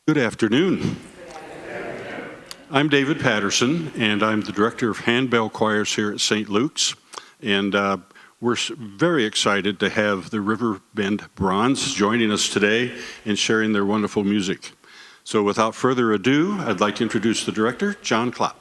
Good afternoon. I'm David Patterson, and I'm the director of handbell choirs here at St. Luke's. And we're very excited to have the RiverBend Bronze joining us today and sharing their wonderful music. So without further ado, I'd like to introduce the director, John Klopp.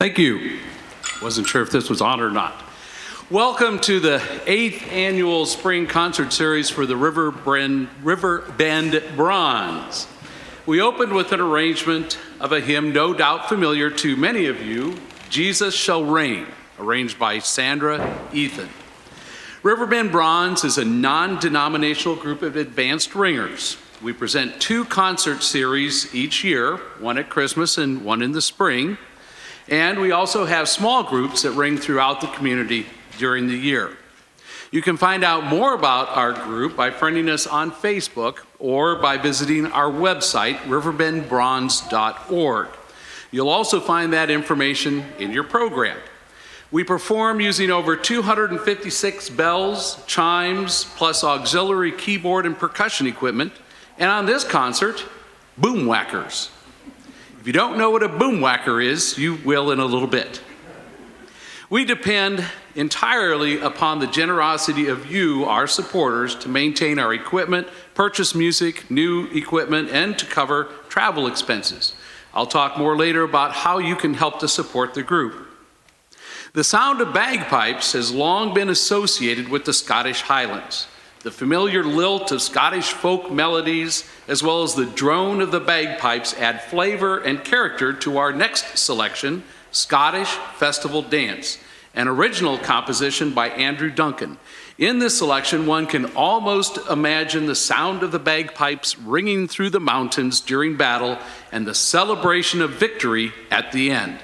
Thank you. Wasn't sure if this was on or not. Welcome to the 8th annual spring concert series for the RiverBend Bronze. We opened with an arrangement of a hymn no doubt familiar to many of you, Jesus Shall Reign, arranged by Sandra Ethan. RiverBend Bronze is a non-denominational group of advanced ringers. We present 2 concert series each year, one at Christmas and one in the spring. And we also have small groups that ring throughout the community during the year. You can find out more about our group by friending us on Facebook or by visiting our website, riverbendbronze.org. You'll also find that information in your program. We perform using over 256 bells, chimes, plus auxiliary keyboard and percussion equipment, and on this concert, boom whackers. If you don't know what a boom whacker is, you will in a little bit. We depend entirely upon the generosity of you, our supporters, to maintain our equipment, purchase music, new equipment, and to cover travel expenses. I'll talk more later about how you can help to support the group. The sound of bagpipes has long been associated with the Scottish Highlands. The familiar lilt of Scottish folk melodies, as well as the drone of the bagpipes, add flavor and character to our next selection, Scottish Festival Dance, an original composition by Andrew Duncan. In this selection, one can almost imagine the sound of the bagpipes ringing through the mountains during battle and the celebration of victory at the end.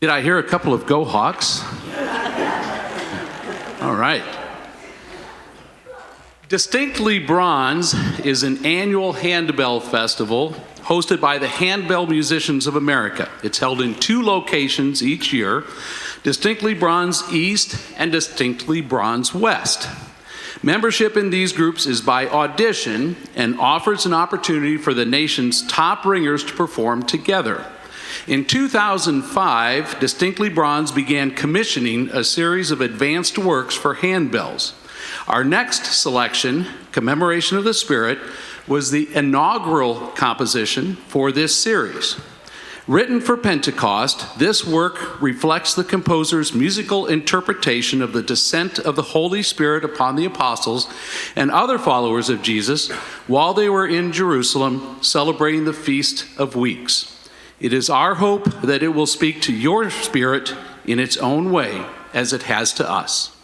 Did I hear a couple of Go Hawks? All right. Distinctly Bronze is an annual handbell festival hosted by the Handbell Musicians of America. It's held in 2 locations each year, Distinctly Bronze East and Distinctly Bronze West. Membership in these groups is by audition and offers an opportunity for the nation's top ringers to perform together. In 2005, Distinctly Bronze began commissioning a series of advanced works for handbells. Our next selection, Commemoration of the Spirit, was the inaugural composition for this series. Written for Pentecost, this work reflects the composer's musical interpretation of the descent of the Holy Spirit upon the apostles and other followers of Jesus while they were in Jerusalem celebrating the Feast of Weeks. It is our hope that it will speak to your spirit in its own way, as it has to us.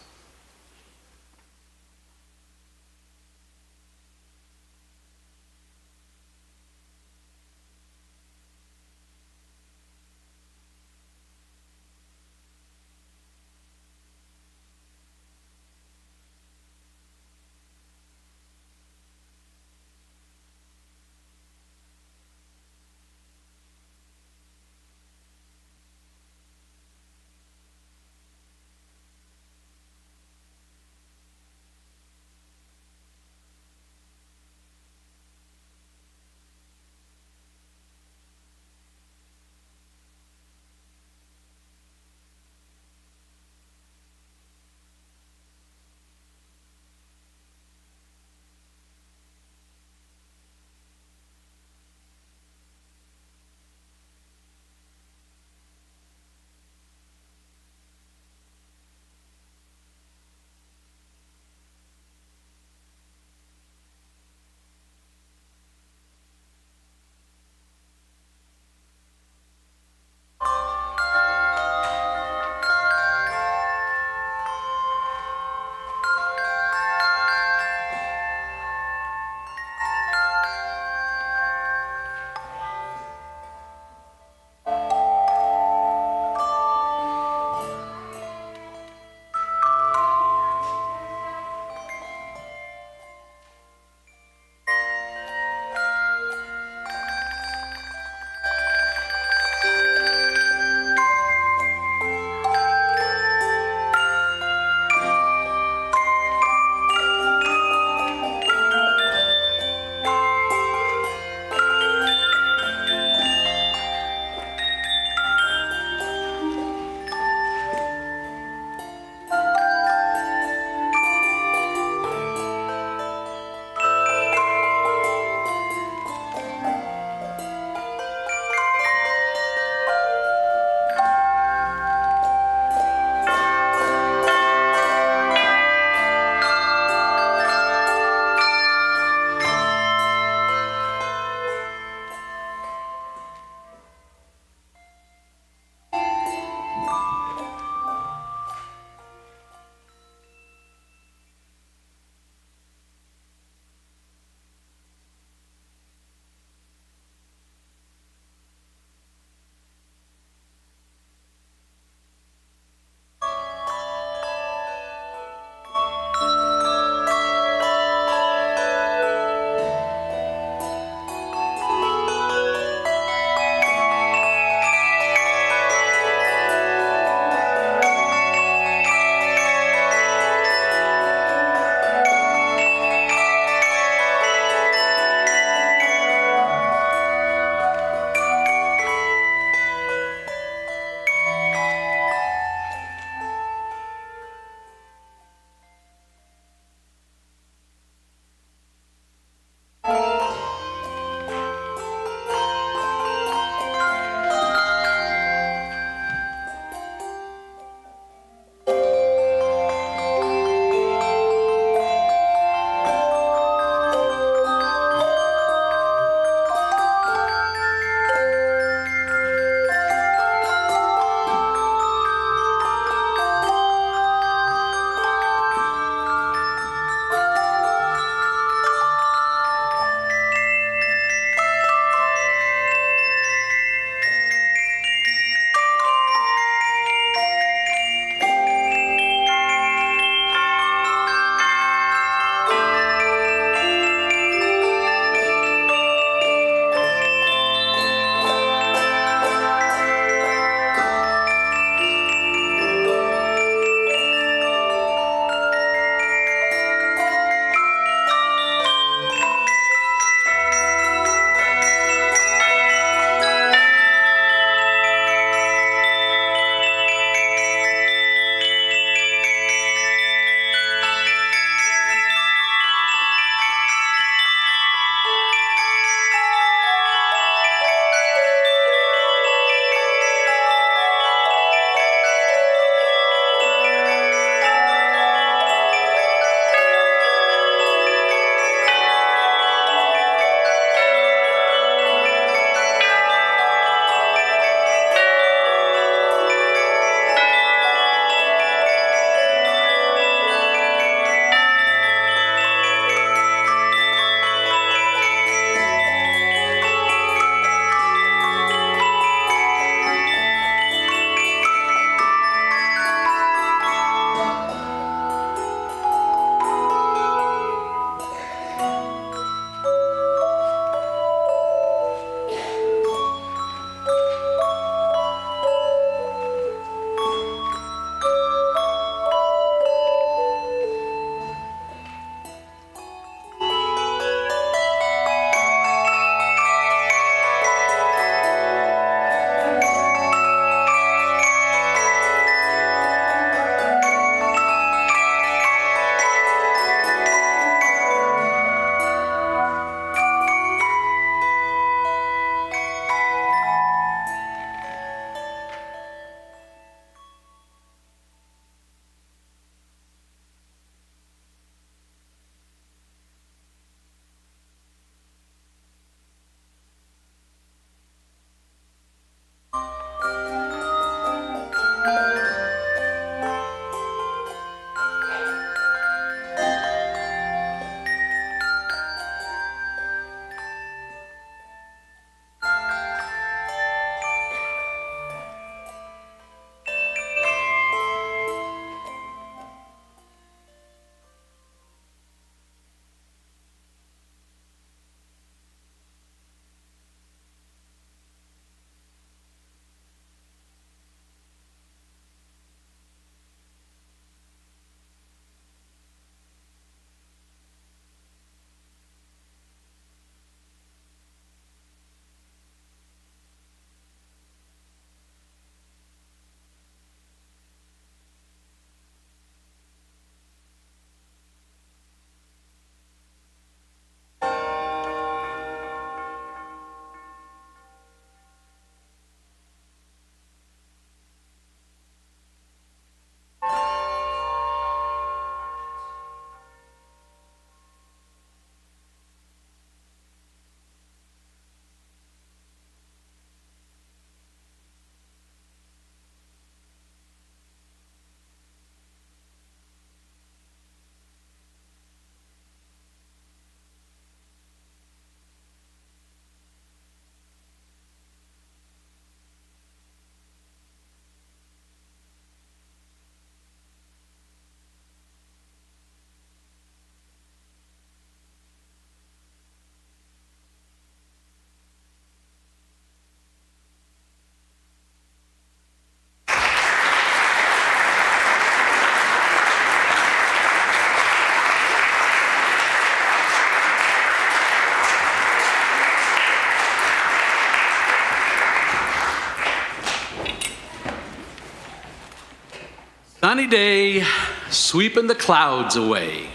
sunny day, sweeping the clouds away.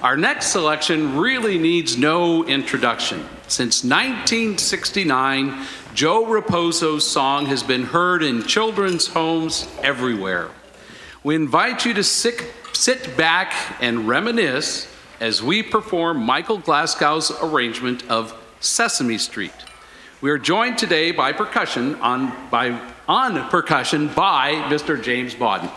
Our next selection really needs no introduction. Since 1969, Joe Raposo's song has been heard in children's homes everywhere. We invite you to sit back and reminisce as we perform Michael Glasgow's arrangement of Sesame Street. We are joined today by percussion on percussion by Mr. James Baden.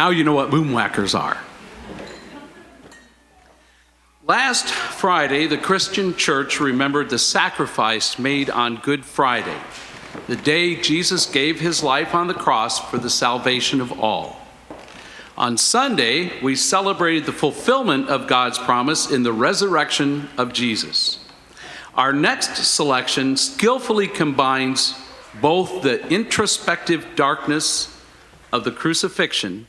Now you know what boomwhackers are. Last Friday, the Christian church remembered the sacrifice made on Good Friday, the day Jesus gave his life on the cross for the salvation of all. On Sunday, we celebrated the fulfillment of God's promise in the resurrection of Jesus. Our next selection skillfully combines both the introspective darkness of the crucifixion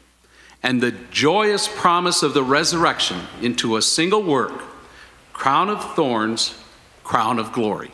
and the joyous promise of the resurrection into a single work, Crown of Thorns, Crown of Glory.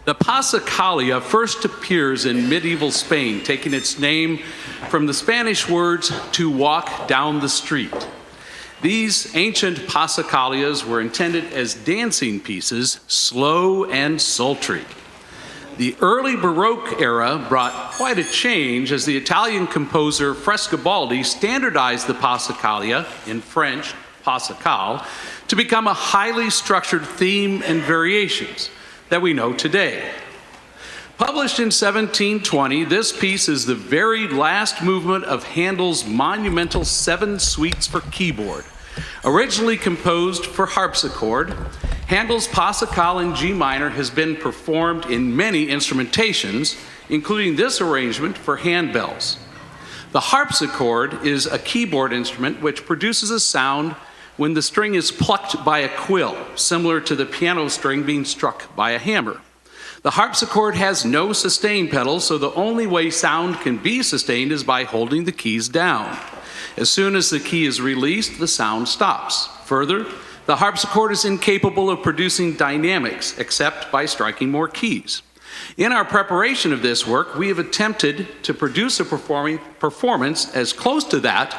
The Passacalia first appears in medieval Spain, taking its name from the Spanish words to walk down the street. These ancient passacalias were intended as dancing pieces, slow and sultry. The early Baroque era brought quite a change as the Italian composer Frescobaldi standardized the Passacalia, in French, Passacal, to become a highly structured theme and variations that we know today. Published in 1720, this piece is the very last movement of Handel's monumental 7 suites for keyboard. Originally composed for harpsichord, Handel's Passacal in G minor has been performed in many instrumentations, including this arrangement for handbells. The harpsichord is a keyboard instrument which produces a sound when the string is plucked by a quill, similar to the piano string being struck by a hammer. The harpsichord has no sustain pedal, so the only way sound can be sustained is by holding the keys down. As soon as the key is released, the sound stops. Further, the harpsichord is incapable of producing dynamics except by striking more keys. In our preparation of this work, we have attempted to produce a performance as close to that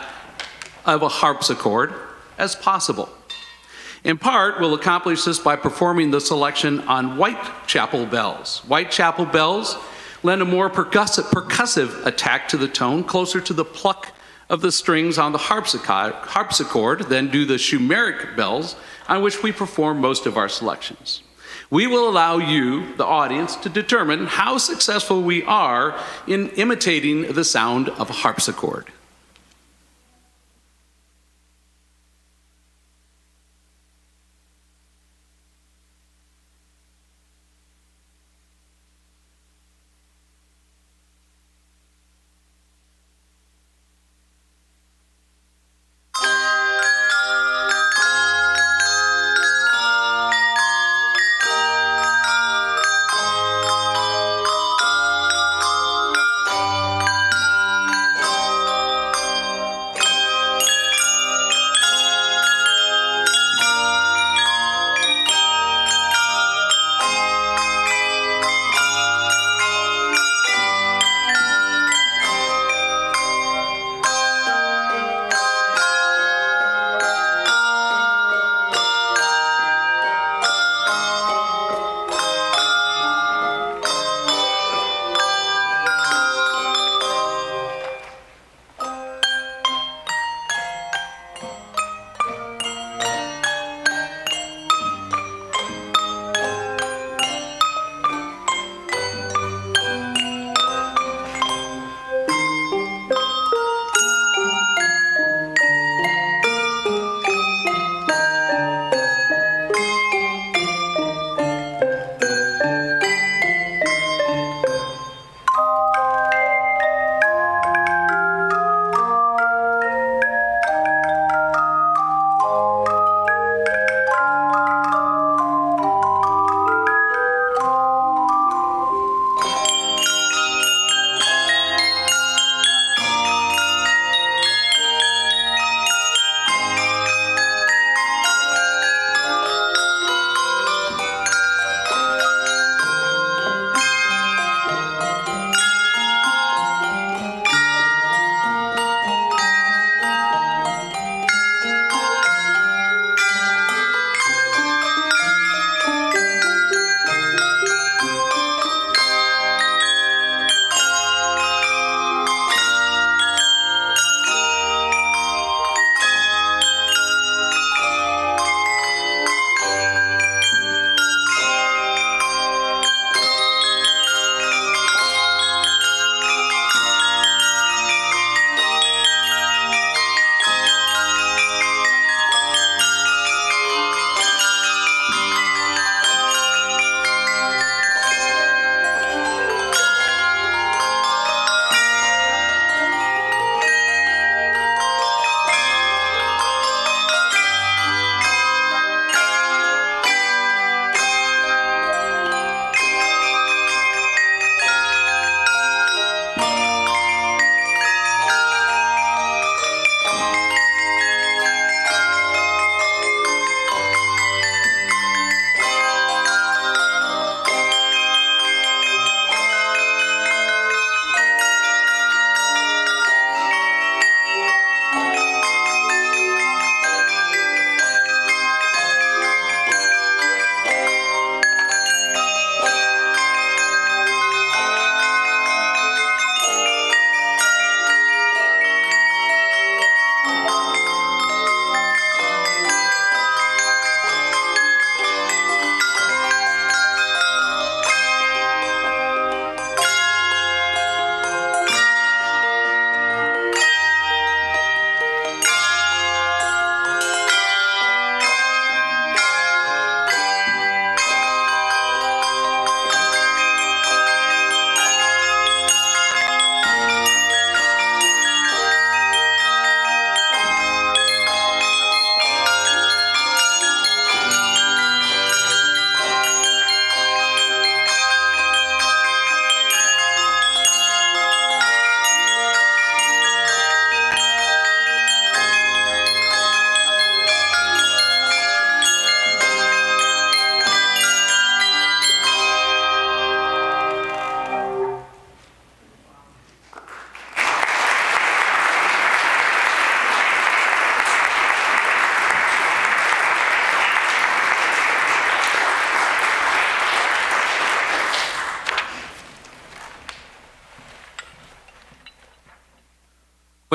of a harpsichord as possible. In part, we'll accomplish this by performing the selection on Whitechapel bells. Whitechapel bells lend a more percussive attack to the tone, closer to the pluck of the strings on the harpsichord than do the Schumeric bells, on which we perform most of our selections. We will allow you, the audience, to determine how successful we are in imitating the sound of a harpsichord.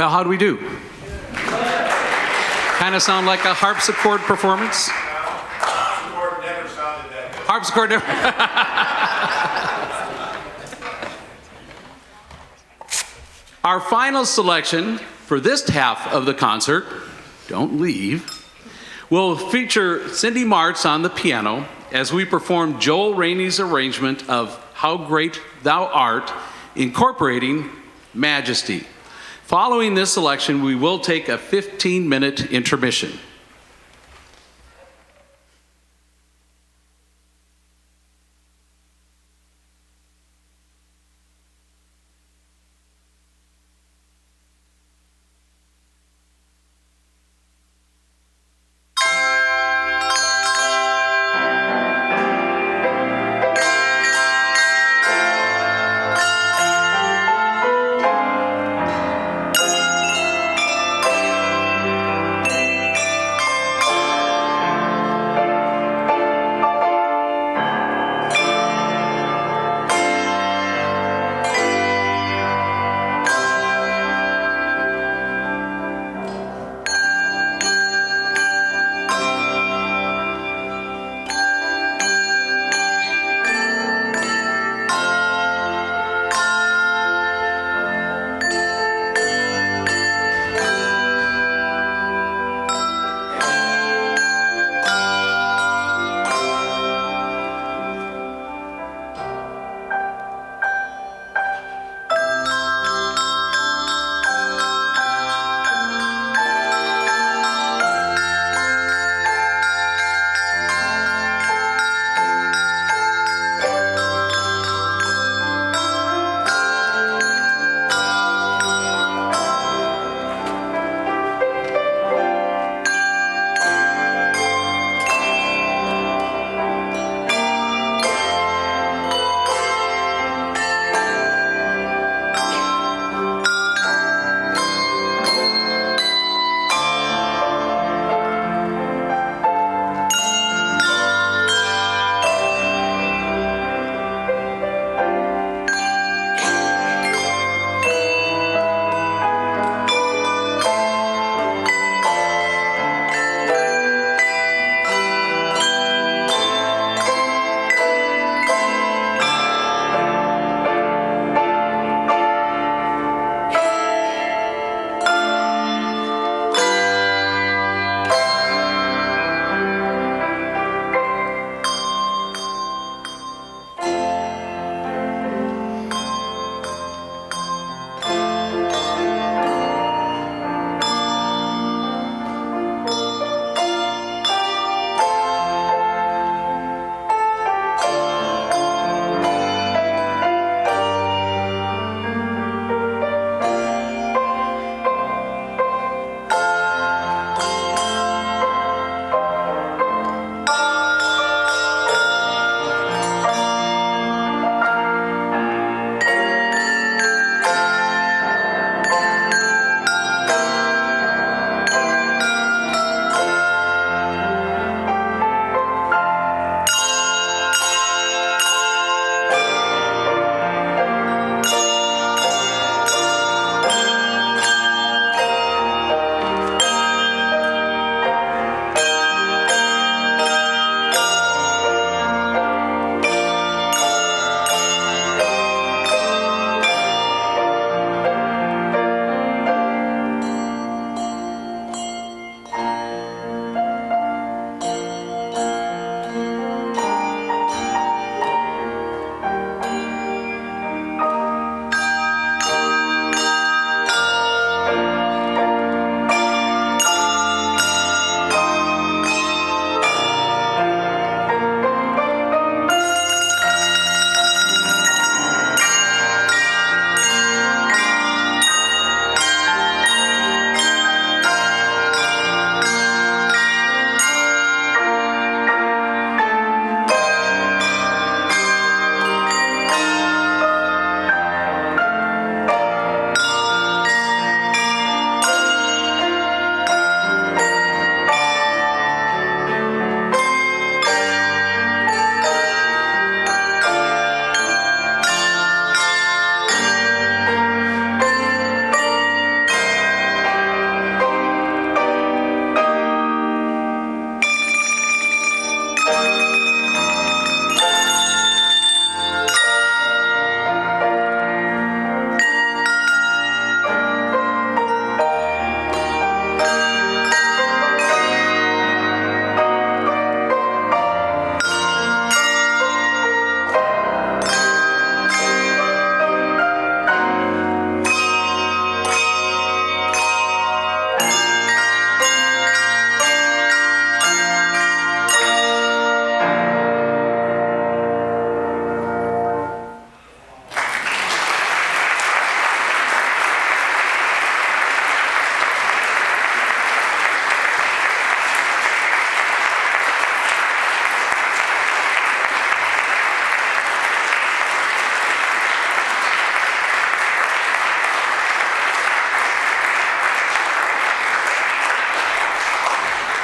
Well, how do we do? Kind of sound like a harpsichord performance? Harpsichord never sounded that good. Harpsichord never. Our final selection for this half of the concert, don't leave, will feature Cindy Martz on the piano as we perform Joel Rainey's arrangement of How Great Thou Art, incorporating Majesty. Following this selection, we will take a 15-minute intermission.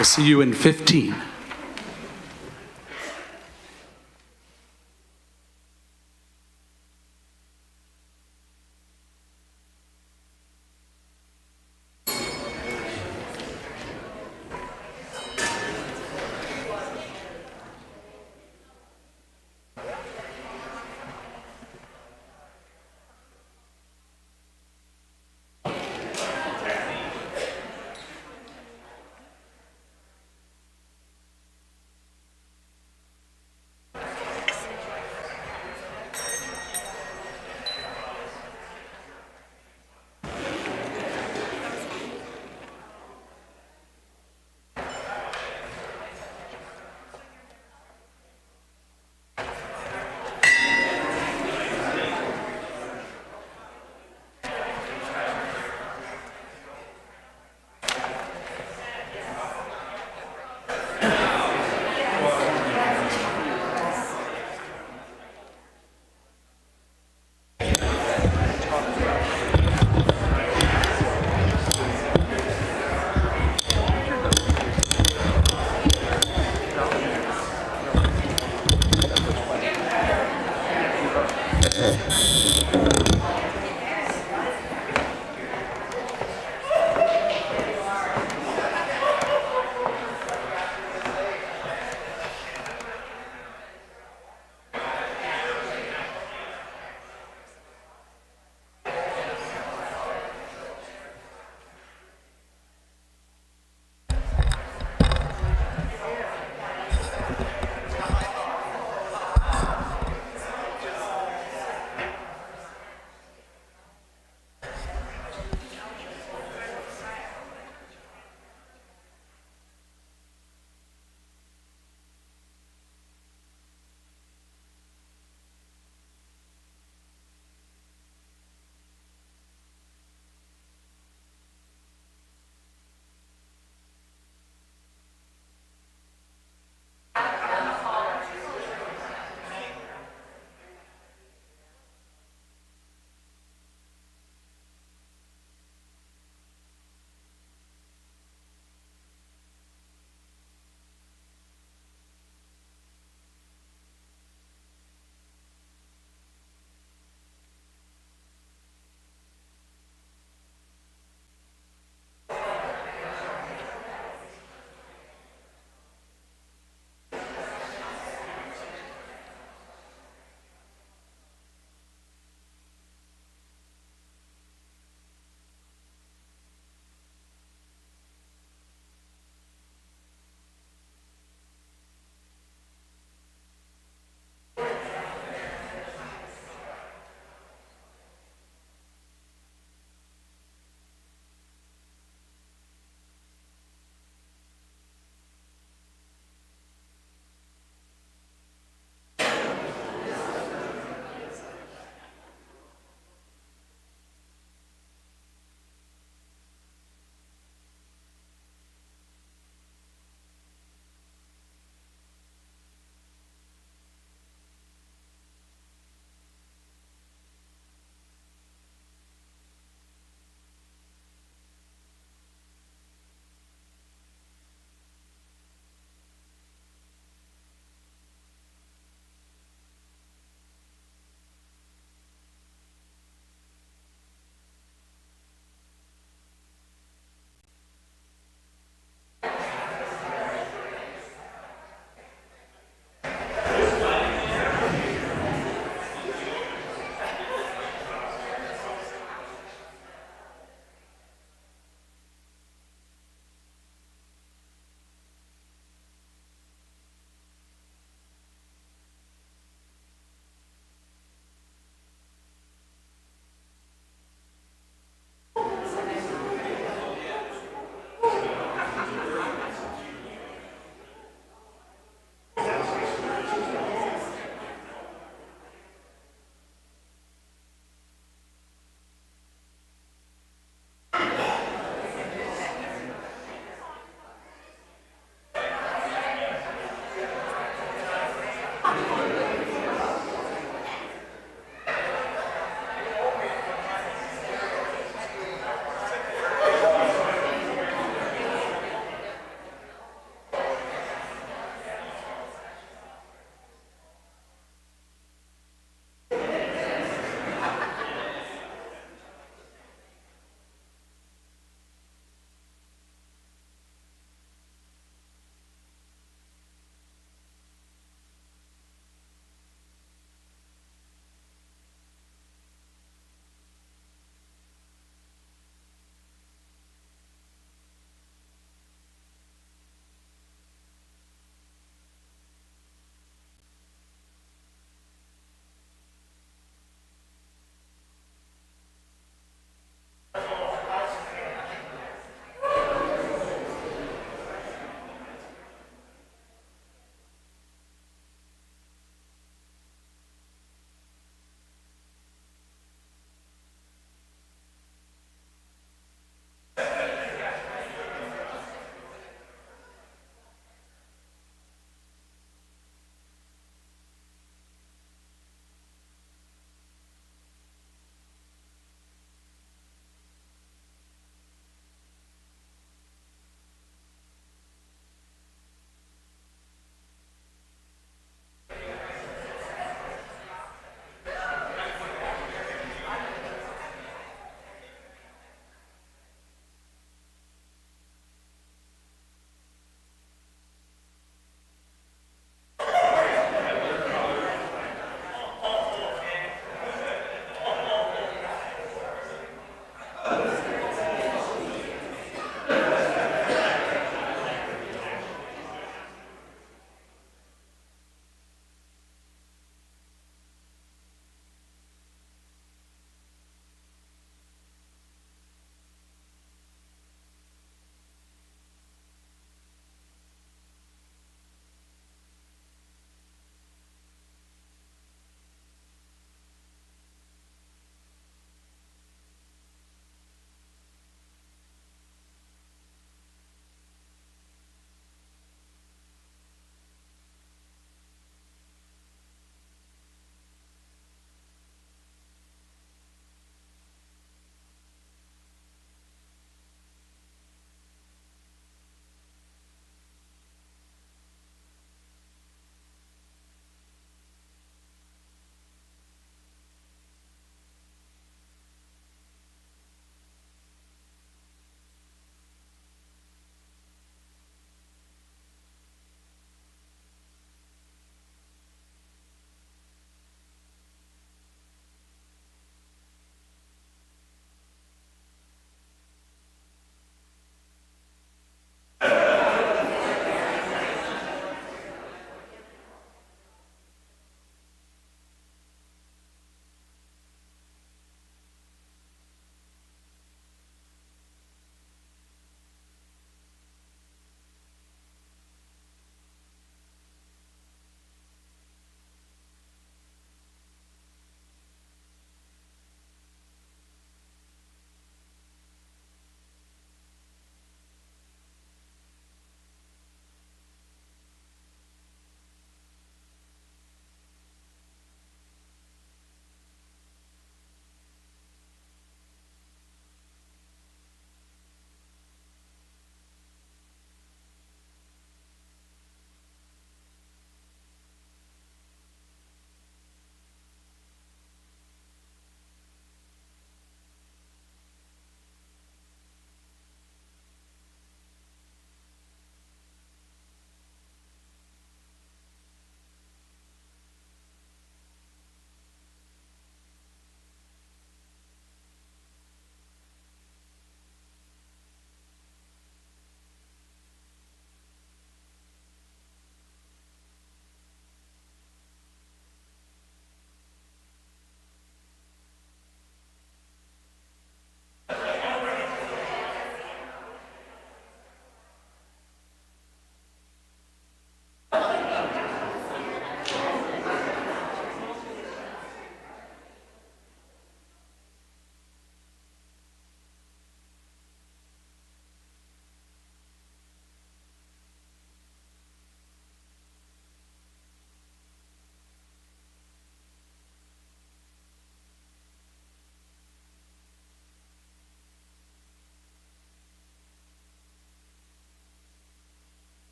We'll see you in 15.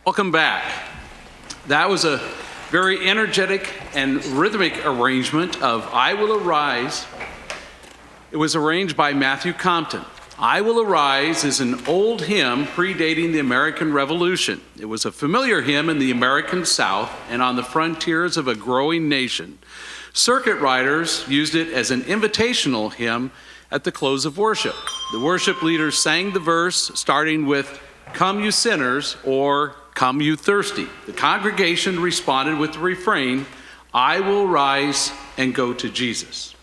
Welcome back. That was a very energetic and rhythmic arrangement of I Will Arise. It was arranged by Matthew Compton. I Will Arise is an old hymn predating the American Revolution. It was a familiar hymn in the American South and on the frontiers of a growing nation. Circuit riders used it as an invitational hymn at the close of worship. The worship leaders sang the verse starting with, "Come you sinners," or "Come you thirsty." The congregation responded with the refrain, "I will rise and go to Jesus."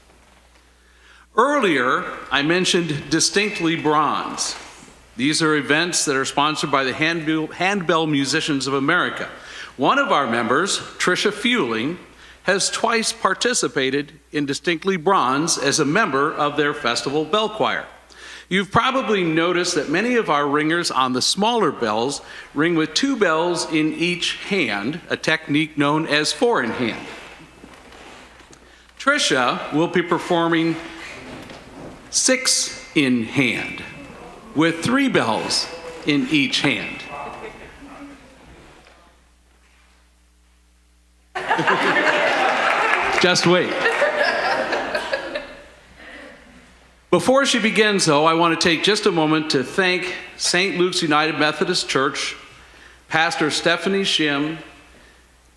Earlier, I mentioned Distinctly Bronze. These are events that are sponsored by the Handbell Musicians of America. One of our members, Tricia Fueling, has twice participated in Distinctly Bronze as a member of their festival bell choir. You've probably noticed that many of our ringers on the smaller bells ring with 2 bells in each hand, a technique known as 4 in hand. Tricia will be performing 6 in hand with 3 bells in each hand. Just wait. Before she begins, though, I want to take just a moment to thank St. Luke's United Methodist Church, Pastor Stephanie Shim,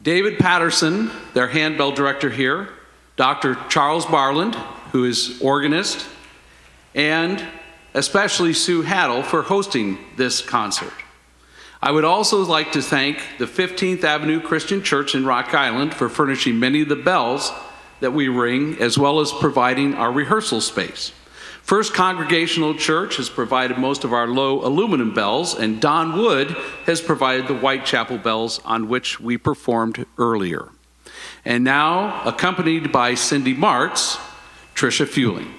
David Patterson, their handbell director here, Dr. Charles Barland, who is organist, and especially Sue Haddle for hosting this concert. I would also like to thank the 15th Avenue Christian Church in Rock Island for furnishing many of the bells that we ring, as well as providing our rehearsal space. First Congregational Church has provided most of our low aluminum bells, and Don Wood has provided the Whitechapel bells on which we performed earlier. And now, accompanied by Cindy Martz, Tricia Fueling.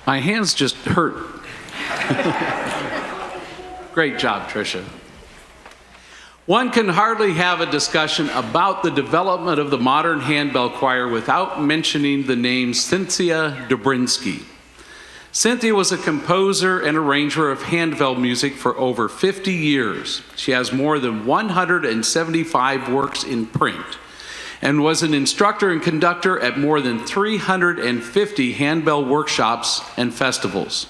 My hands just hurt. Great job, Tricia. One can hardly have a discussion about the development of the modern handbell choir without mentioning the name Cynthia Dobrinsky. Cynthia was a composer and arranger of handbell music for over 50 years. She has more than 175 works in print and was an instructor and conductor at more than 350 handbell workshops and festivals.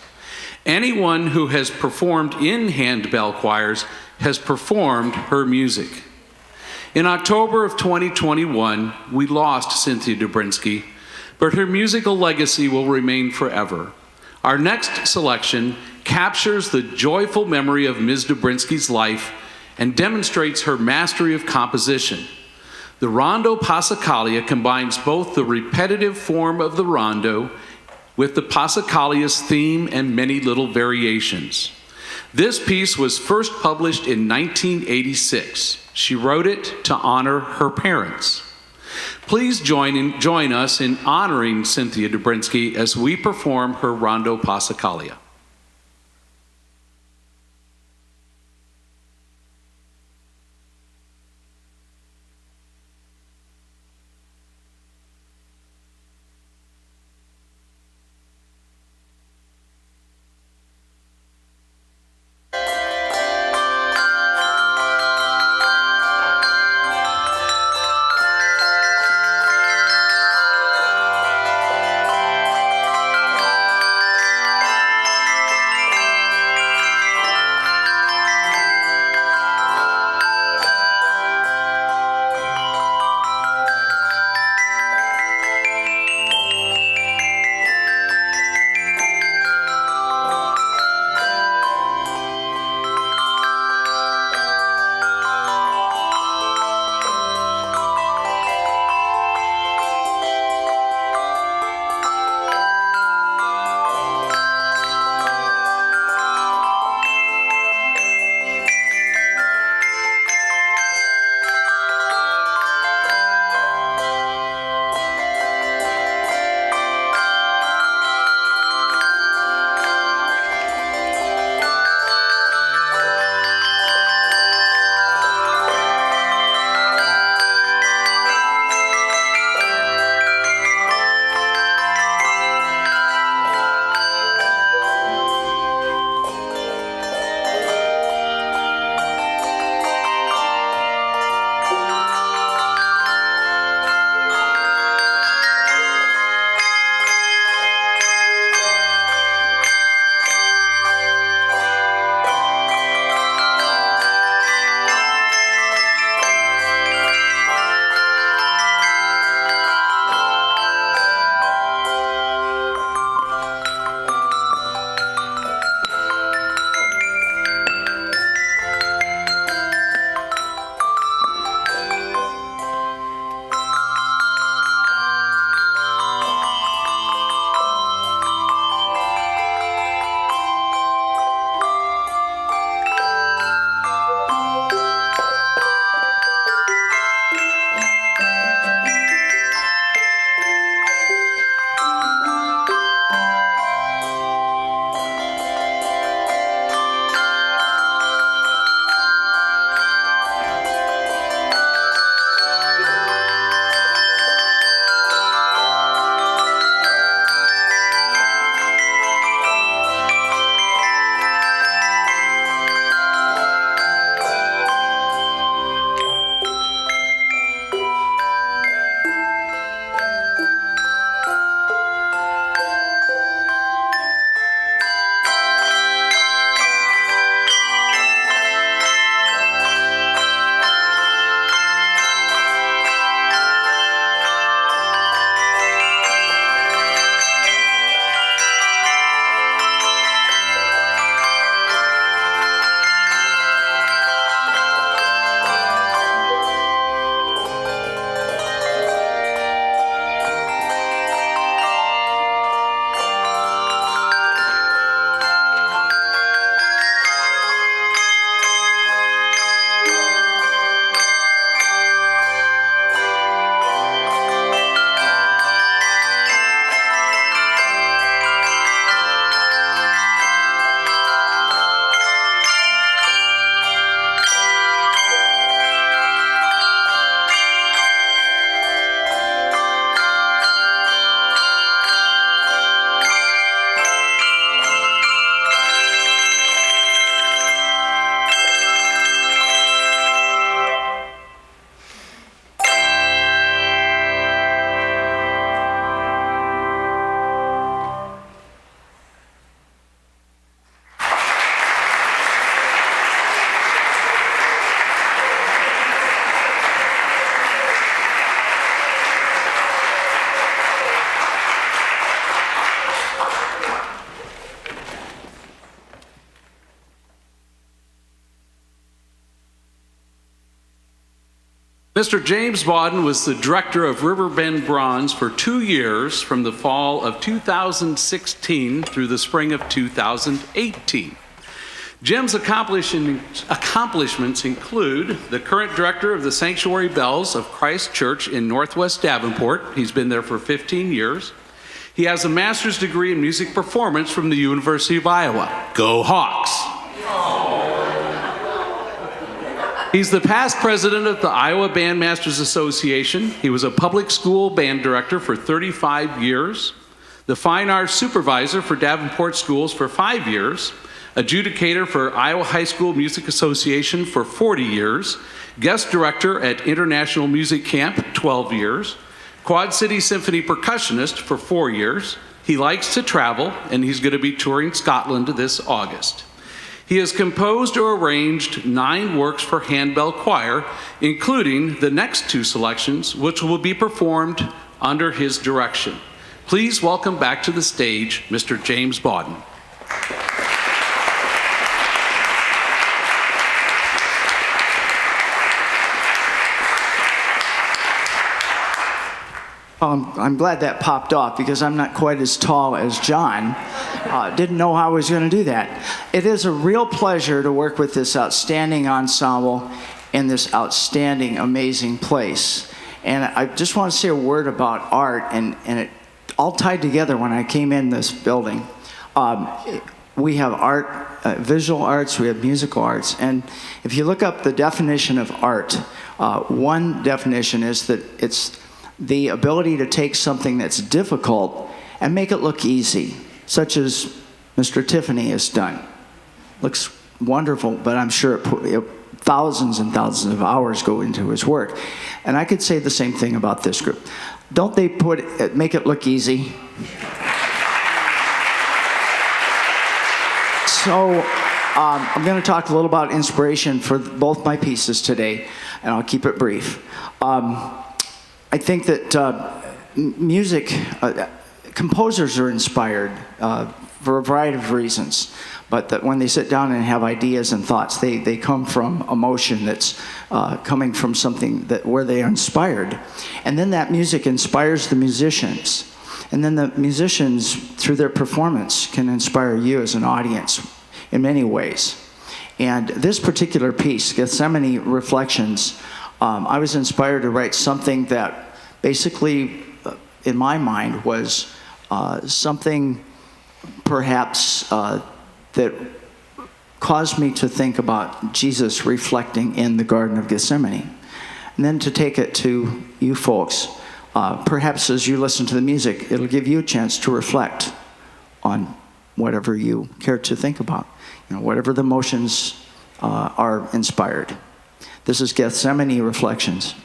Anyone who has performed in handbell choirs has performed her music. In October of 2021, we lost Cynthia Dobrinsky, but her musical legacy will remain forever. Our next selection captures the joyful memory of Ms. Dobrinsky's life and demonstrates her mastery of composition. The Rondo Passacalia combines both the repetitive form of the rondo with the Passacalia's theme and many little variations. This piece was first published in 1986. She wrote it to honor her parents. Please join us in honoring Cynthia Dobrinsky as we perform her Rondo Passacalia. Mr. James Baden was the director of RiverBend Bronze for 2 years, from the fall of 2016 through the spring of 2018. Jim's accomplishments include the current director of the Sanctuary Bells of Christ Church in Northwest Davenport. He's been there for 15 years. He has a master's degree in music performance from the University of Iowa. Go Hawks! He's the past president of the Iowa Bandmasters Association. He was a public school band director for 35 years, the fine arts supervisor for Davenport schools for 5 years, adjudicator for Iowa High School Music Association for 40 years, guest director at International Music Camp 12 years, Quad City Symphony percussionist for 4 years. He likes to travel, and he's going to be touring Scotland this August. He has composed or arranged 9 works for handbell choir, including the next 2 selections, which will be performed under his direction. Please welcome back to the stage Mr. James Baden. I'm glad that popped off because I'm not quite as tall as John. Didn't know how I was going to do that. It is a real pleasure to work with this outstanding ensemble in this outstanding, amazing place. And I just want to say a word about art, and it all tied together when I came in this building. We have art, visual arts, we have musical arts, and if you look up the definition of art, one definition is that it's the ability to take something that's difficult and make it look easy, such as Mr. Tiffany has done. Looks wonderful, but I'm sure thousands and thousands of hours go into his work. And I could say the same thing about this group. Don't they make it look easy? So I'm going to talk a little about inspiration for both my pieces today, and I'll keep it brief. I think that music, composers are inspired for a variety of reasons, but that when they sit down and have ideas and thoughts, they come from emotion that's coming from something where they are inspired. And then that music inspires the musicians. And then the musicians, through their performance, can inspire you as an audience in many ways. And this particular piece, Gethsemane Reflections, I was inspired to write something that basically, in my mind, was something perhaps that caused me to think about Jesus reflecting in the Garden of Gethsemane. And then to take it to you folks, perhaps as you listen to the music, it'll give you a chance to reflect on whatever you care to think about, whatever the emotions are inspired. This is Gethsemane Reflections.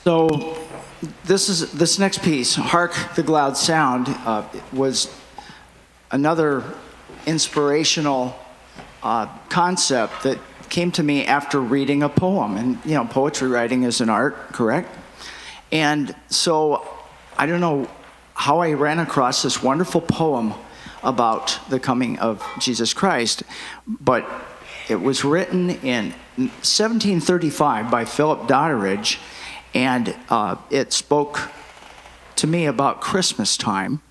So this next piece, Hark the Glad Sound, was another inspirational concept that came to me after reading a poem. And, you know, poetry writing is an art, correct? And so I don't know how I ran across this wonderful poem about the coming of Jesus Christ, but it was written in 1735 by Philip Doddridge, and it spoke to me about Christmas time.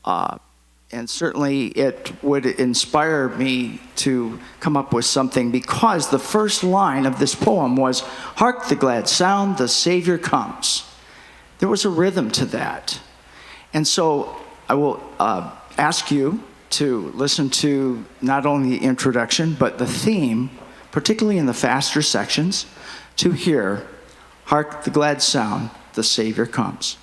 And certainly it would inspire me to come up with something, because the first line of this poem was, "Hark the glad sound, the Savior comes." There was a rhythm to that. And so I will ask you to listen to not only the introduction, but the theme, particularly in the faster sections, to hear, "Hark the glad sound, the Savior comes."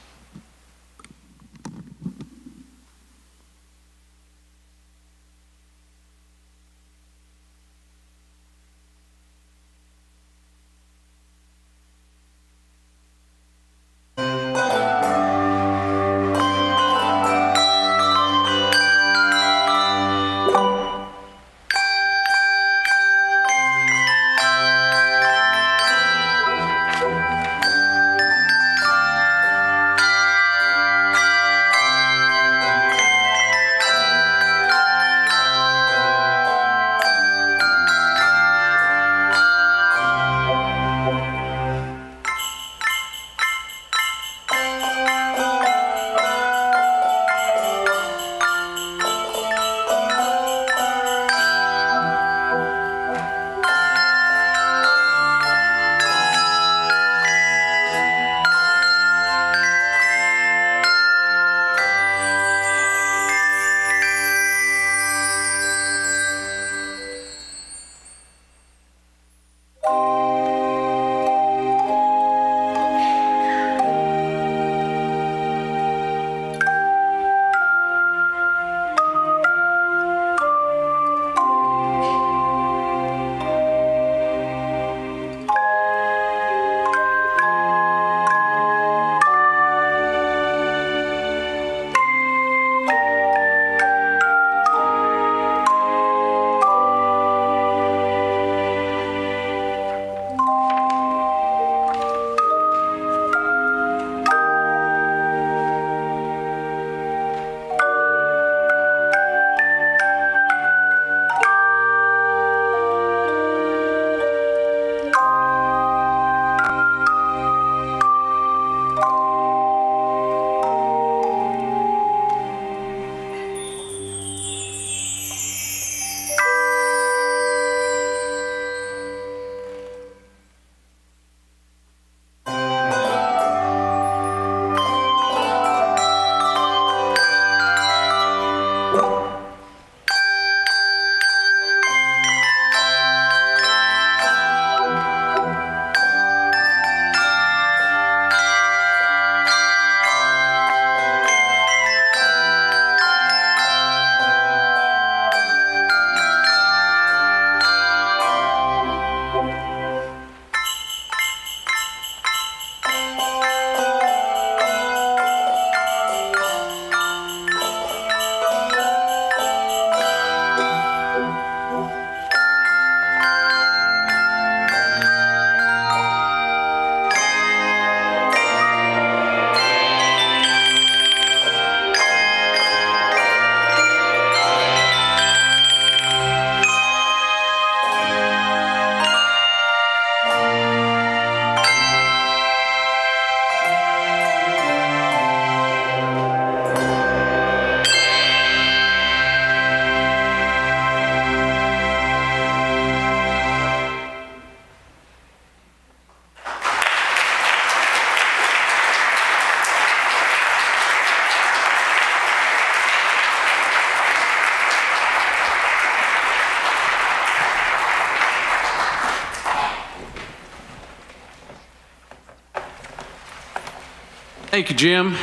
Thank you, Jim.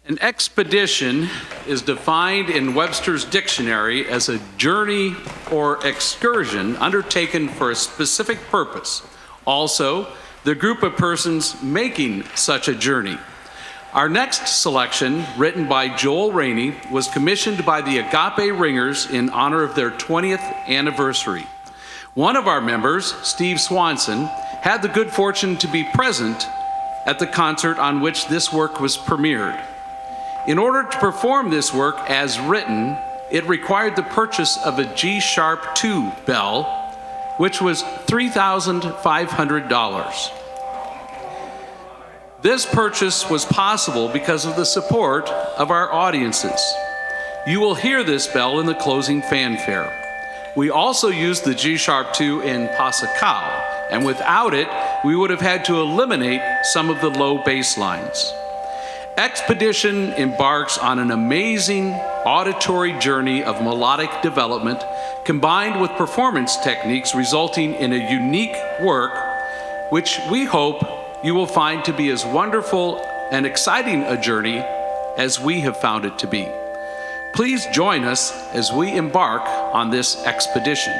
An expedition is defined in Webster's dictionary as a journey or excursion undertaken for a specific purpose, Also, the group of persons making such a journey. Our next selection, written by Joel Rainey, was commissioned by the Agape Ringers in honor of their 20th anniversary. One of our members, Steve Swanson, had the good fortune to be present at the concert on which this work was premiered. In order to perform this work as written, it required the purchase of a G-sharp 2 bell, which was $3,500. This purchase was possible because of the support of our audiences. You will hear this bell in the closing fanfare. We also used the G-sharp 2 in Passacalia, and without it, we would have had to eliminate some of the low bass lines. Expedition embarks on an amazing auditory journey of melodic development combined with performance techniques, resulting in a unique work which we hope you will find to be as wonderful and exciting a journey as we have found it to be. Please join us as we embark on this expedition.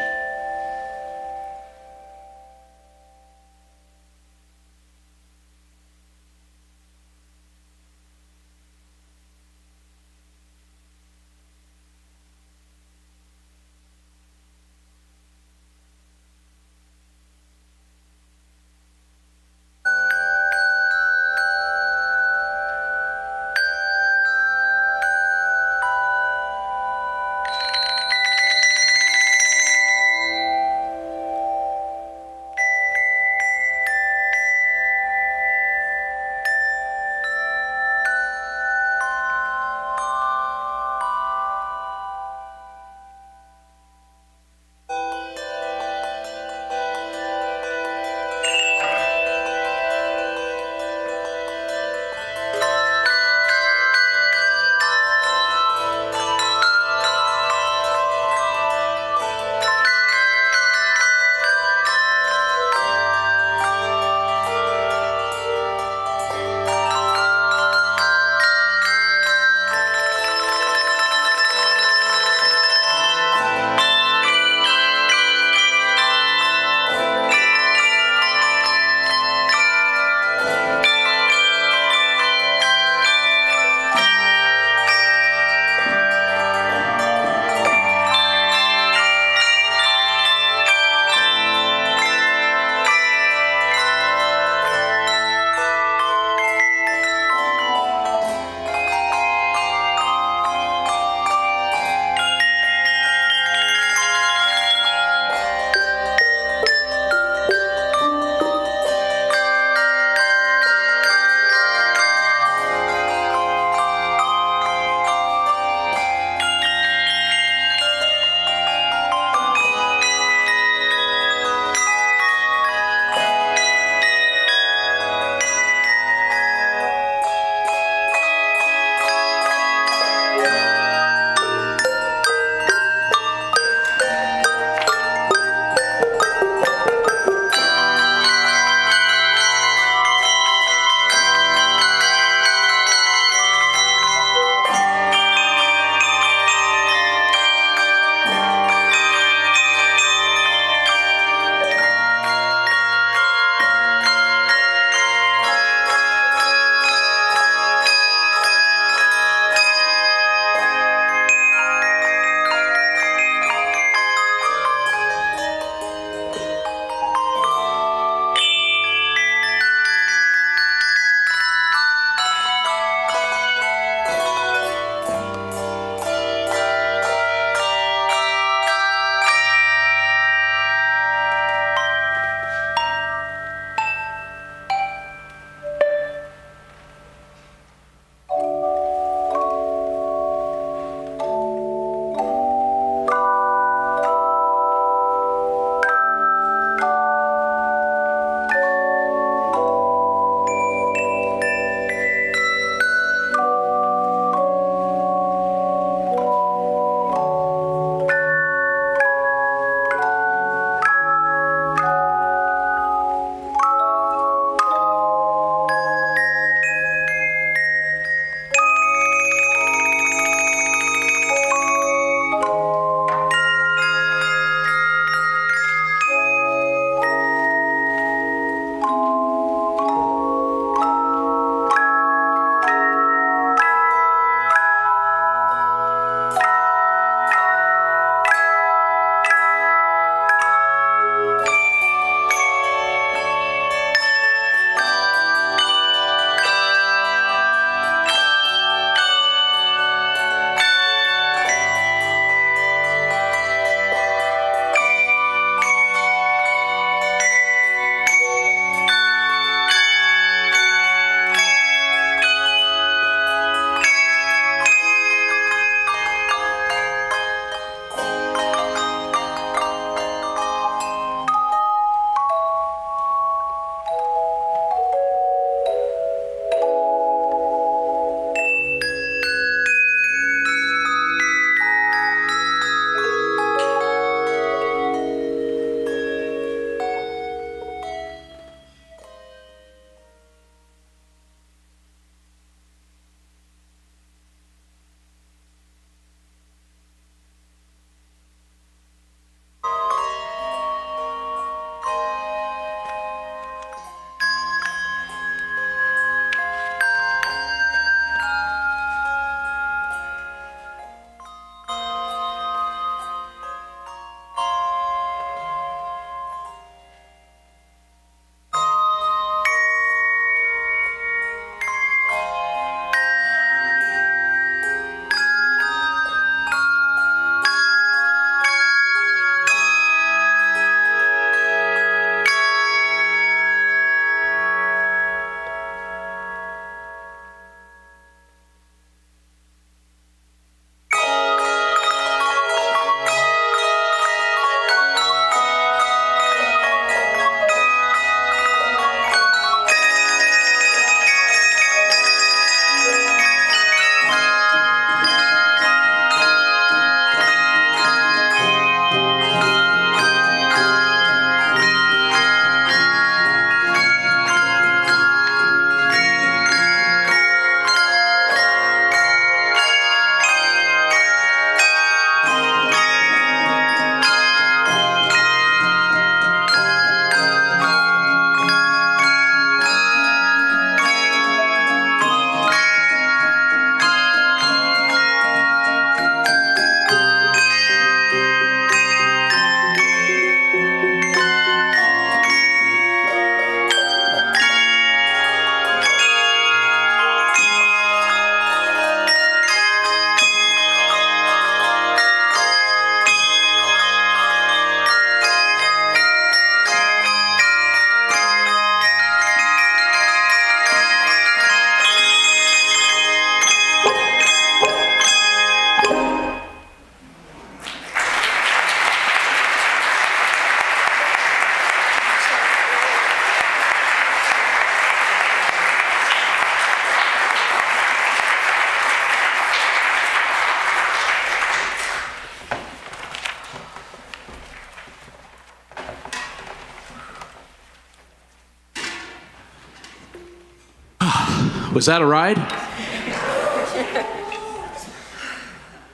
Was that a ride?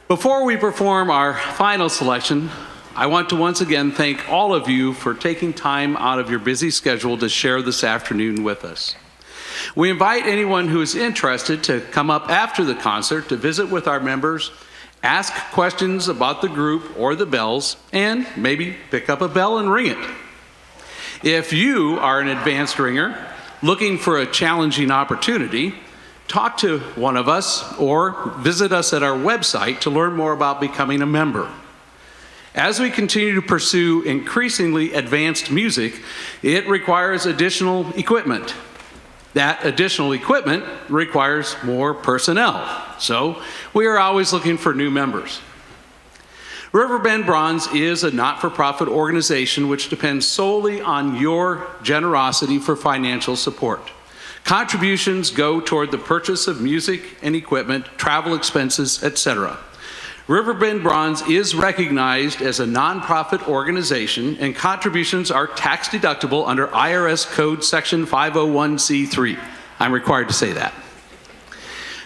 Before we perform our final selection, I want to once again thank all of you for taking time out of your busy schedule to share this afternoon with us. We invite anyone who is interested to come up after the concert to visit with our members, ask questions about the group or the bells, and maybe pick up a bell and ring it. If you are an advanced ringer looking for a challenging opportunity, talk to one of us or visit us at our website to learn more about becoming a member. As we continue to pursue increasingly advanced music, it requires additional equipment. That additional equipment requires more personnel, so we are always looking for new members. RiverBend Bronze is a not-for-profit organization which depends solely on your generosity for financial support. Contributions go toward the purchase of music and equipment, travel expenses, etc. RiverBend Bronze is recognized as a nonprofit organization, and contributions are tax-deductible under IRS Code Section 501c3. I'm required to say that.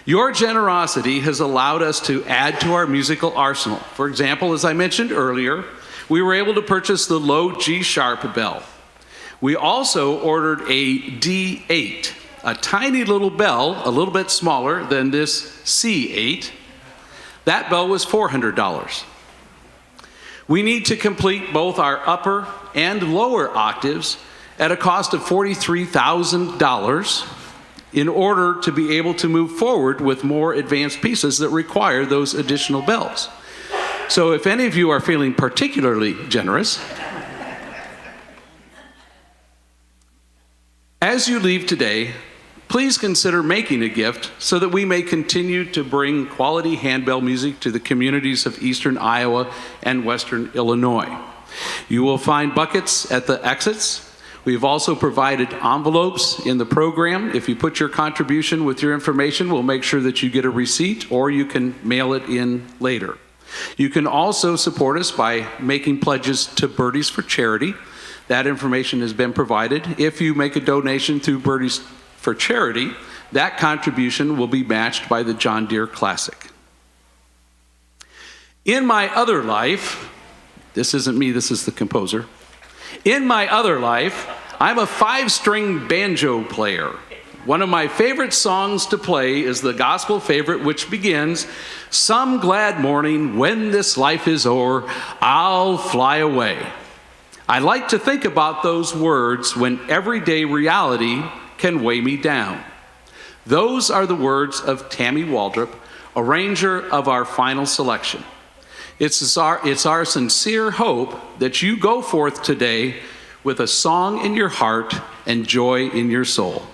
Your generosity has allowed us to add to our musical arsenal. For example, as I mentioned earlier, we were able to purchase the low G-sharp bell. We also ordered a D8, a tiny little bell, a little bit smaller than this C8. That bell was $400. We need to complete both our upper and lower octaves at a cost of $43,000 in order to be able to move forward with more advanced pieces that require those additional bells. So if any of you are feeling particularly generous, as you leave today, please consider making a gift so that we may continue to bring quality handbell music to the communities of eastern Iowa and western Illinois. You will find buckets at the exits. We've also provided envelopes in the program. If you put your contribution with your information, we'll make sure that you get a receipt, or you can mail it in later. You can also support us by making pledges to Birdies for Charity. That information has been provided. If you make a donation through Birdies for Charity, that contribution will be matched by the John Deere Classic. In my other life, this isn't me, this is the composer. In my other life, I'm a 5-string banjo player. One of my favorite songs to play is the gospel favorite, which begins, "Some glad morning when this life is o'er, I'll fly away." I like to think about those words when everyday reality can weigh me down. Those are the words of Tammy Waldrop, arranger of our final selection. It's our sincere hope that you go forth today with a song in your heart and joy in your soul.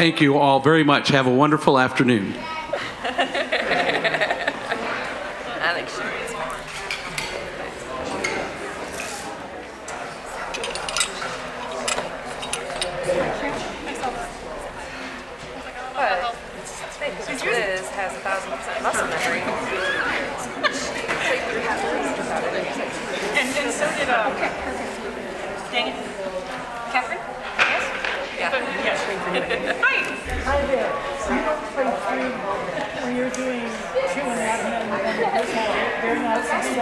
Thank you all very much. Have a wonderful afternoon. I think she is more. But Liz has 1,000% muscle memory. And so did, dang it, Catherine? Yes? Yeah. Yes. Hi. Hi there. So you don't play through when you're doing 2.5 men, and then very nice and